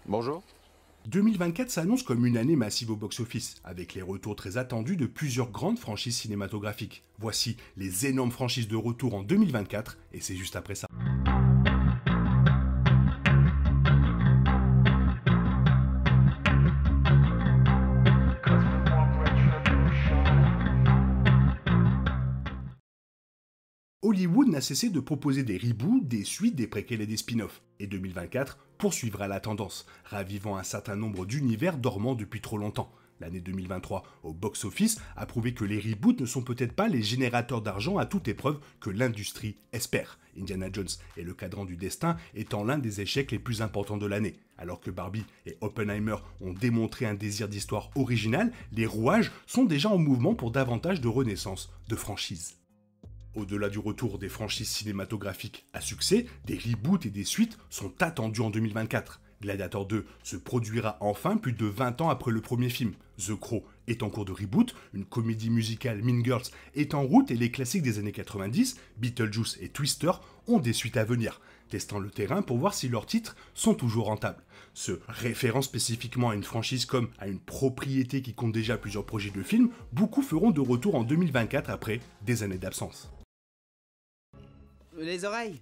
Bonjour. 2024 s'annonce comme une année massive au box-office, avec les retours très attendus de plusieurs grandes franchises cinématographiques. Voici les énormes franchises de retour en 2024, et c'est juste après ça. Hollywood n'a cessé de proposer des reboots, des suites, des préquels et des spin-offs. Et 2024 poursuivra la tendance, ravivant un certain nombre d'univers dormants depuis trop longtemps. L'année 2023 au box-office a prouvé que les reboots ne sont peut-être pas les générateurs d'argent à toute épreuve que l'industrie espère. Indiana Jones et le cadran du destin étant l'un des échecs les plus importants de l'année. Alors que Barbie et Oppenheimer ont démontré un désir d'histoire originale, les rouages sont déjà en mouvement pour davantage de renaissance de franchises. Au-delà du retour des franchises cinématographiques à succès, des reboots et des suites sont attendus en 2024. Gladiator 2 se produira enfin plus de 20 ans après le premier film. The Crow est en cours de reboot, une comédie musicale Mean Girls est en route et les classiques des années 90, Beetlejuice et Twister, ont des suites à venir, testant le terrain pour voir si leurs titres sont toujours rentables. Se référant spécifiquement à une franchise comme à une propriété qui compte déjà plusieurs projets de films, beaucoup feront de retour en 2024 après des années d'absence. Les oreilles?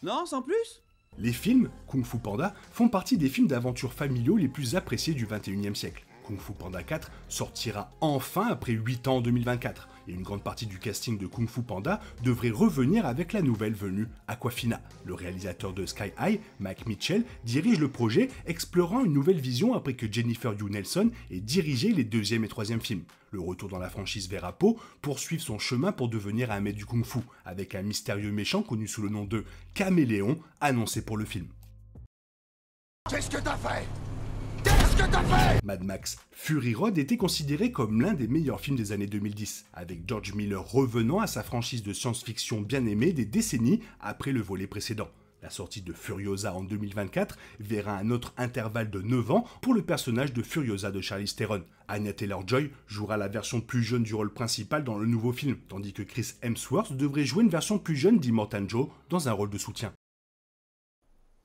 Non, sans plus? Les films Kung Fu Panda font partie des films d'aventure familiaux les plus appréciés du 21e siècle. Kung Fu Panda 4 sortira enfin après 8 ans en 2024, et une grande partie du casting de Kung Fu Panda devrait revenir avec la nouvelle venue Awkwafina. Le réalisateur de Sky High, Mike Mitchell, dirige le projet, explorant une nouvelle vision après que Jennifer Hugh Nelson ait dirigé les deuxième et troisième films. Le retour dans la franchise verra Po poursuivre son chemin pour devenir un maître du Kung Fu, avec un mystérieux méchant connu sous le nom de Caméléon, annoncé pour le film. Qu'est-ce que t'as fait? Mad Max Fury Road était considéré comme l'un des meilleurs films des années 2010, avec George Miller revenant à sa franchise de science-fiction bien aimée des décennies après le volet précédent. La sortie de Furiosa en 2024 verra un autre intervalle de 9 ans pour le personnage de Furiosa de Charlize Theron. Anya Taylor-Joy jouera la version plus jeune du rôle principal dans le nouveau film, tandis que Chris Hemsworth devrait jouer une version plus jeune d'Immortan Joe dans un rôle de soutien.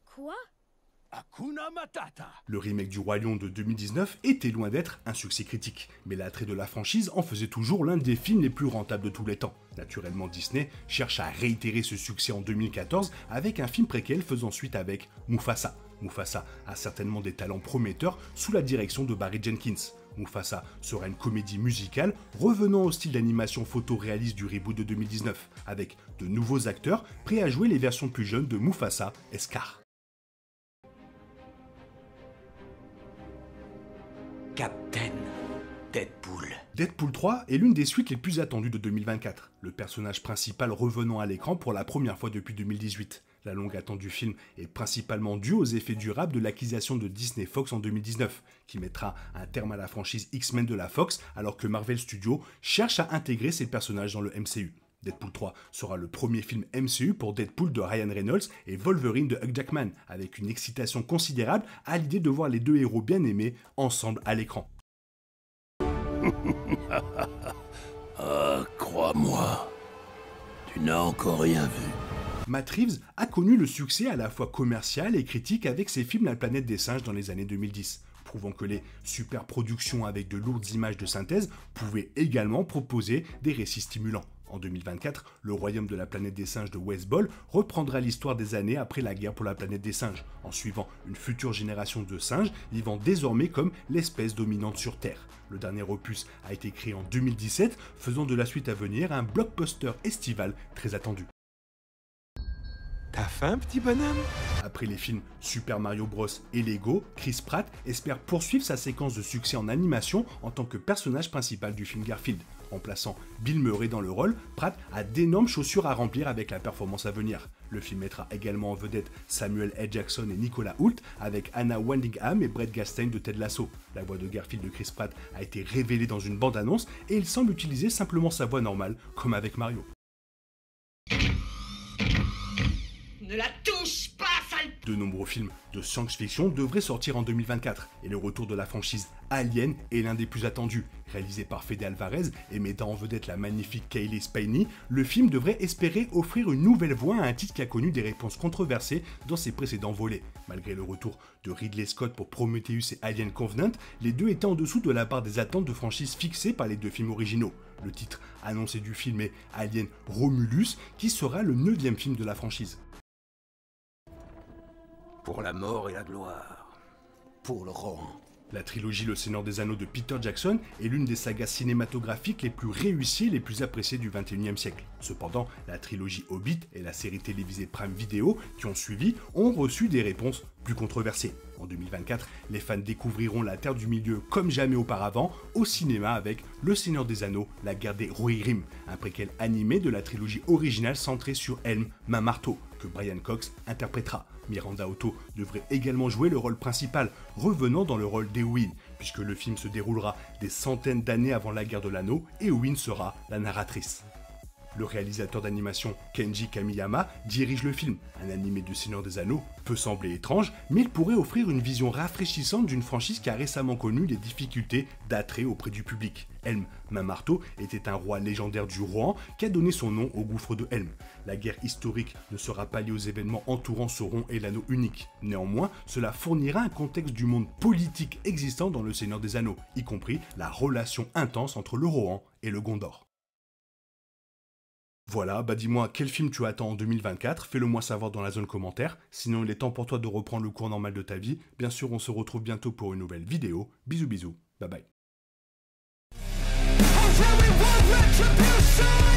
Quoi? Hakuna Matata. Le remake du Roi Lion de 2019 était loin d'être un succès critique, mais l'attrait de la franchise en faisait toujours l'un des films les plus rentables de tous les temps. Naturellement, Disney cherche à réitérer ce succès en 2014 avec un film préquel faisant suite avec Mufasa. Mufasa a certainement des talents prometteurs sous la direction de Barry Jenkins. Mufasa sera une comédie musicale revenant au style d'animation photoréaliste du reboot de 2019, avec de nouveaux acteurs prêts à jouer les versions plus jeunes de Mufasa et Scar. Captain Deadpool. Deadpool 3 est l'une des suites les plus attendues de 2024, le personnage principal revenant à l'écran pour la première fois depuis 2018. La longue attente du film est principalement due aux effets durables de l'acquisition de Disney Fox en 2019, qui mettra un terme à la franchise X-Men de la Fox alors que Marvel Studios cherche à intégrer ces personnages dans le MCU. Deadpool 3 sera le premier film MCU pour Deadpool de Ryan Reynolds et Wolverine de Hugh Jackman, avec une excitation considérable à l'idée de voir les deux héros bien aimés ensemble à l'écran. Ah, crois-moi, tu n'as encore rien vu. Matt Reeves a connu le succès à la fois commercial et critique avec ses films La planète des singes dans les années 2010, prouvant que les superproductions avec de lourdes images de synthèse pouvaient également proposer des récits stimulants. En 2024, le royaume de la planète des singes de West Ball reprendra l'histoire des années après la guerre pour la planète des singes, en suivant une future génération de singes vivant désormais comme l'espèce dominante sur Terre. Le dernier opus a été créé en 2017, faisant de la suite à venir un blockbuster estival très attendu. T'as faim, petit bonhomme? Après les films Super Mario Bros et Lego, Chris Pratt espère poursuivre sa séquence de succès en animation en tant que personnage principal du film Garfield. Remplaçant Bill Murray dans le rôle, Pratt a d'énormes chaussures à remplir avec la performance à venir. Le film mettra également en vedette Samuel L. Jackson et Nicolas Hoult avec Anna Waddingham et Brett Gustin de Ted Lasso. La voix de Garfield de Chris Pratt a été révélée dans une bande-annonce et il semble utiliser simplement sa voix normale, comme avec Mario. Ne la touche pas, sale De nombreux films de science-fiction devraient sortir en 2024, et le retour de la franchise Alien est l'un des plus attendus. Réalisé par Fede Alvarez et mettant en vedette la magnifique Cailee Spaeny, le film devrait espérer offrir une nouvelle voix à un titre qui a connu des réponses controversées dans ses précédents volets. Malgré le retour de Ridley Scott pour Prometheus et Alien Covenant, les deux étaient en dessous de la barre des attentes de franchise fixées par les deux films originaux. Le titre annoncé du film est Alien Romulus, qui sera le 9e film de la franchise. Pour la mort et la gloire. Pour le Rohan. La trilogie Le Seigneur des Anneaux de Peter Jackson est l'une des sagas cinématographiques les plus réussies et les plus appréciées du XXIe siècle. Cependant, la trilogie Hobbit et la série télévisée Prime Video qui ont suivi ont reçu des réponses plus controversées. En 2024, les fans découvriront la Terre du Milieu comme jamais auparavant au cinéma avec Le Seigneur des Anneaux, la guerre des Rohirrim, un préquel animé de la trilogie originale centrée sur Helm, main marteau, que Brian Cox interprétera. Miranda Otto devrait également jouer le rôle principal, revenant dans le rôle d'Éowyn, puisque le film se déroulera des centaines d'années avant la guerre de l'anneau, et Éowyn sera la narratrice. Le réalisateur d'animation Kenji Kamiyama dirige le film. Un animé du Seigneur des Anneaux peut sembler étrange, mais il pourrait offrir une vision rafraîchissante d'une franchise qui a récemment connu des difficultés d'attrait auprès du public. Helm, main marteau, était un roi légendaire du Rohan qui a donné son nom au gouffre de Helm. La guerre historique ne sera pas liée aux événements entourant Sauron et l'anneau unique. Néanmoins, cela fournira un contexte du monde politique existant dans le Seigneur des Anneaux, y compris la relation intense entre le Rohan et le Gondor. Voilà, dis-moi quel film tu attends en 2024, fais-le moi savoir dans la zone commentaire, sinon il est temps pour toi de reprendre le cours normal de ta vie. Bien sûr, on se retrouve bientôt pour une nouvelle vidéo. Bisous bisous, bye bye. Oh yeah, we want retribution!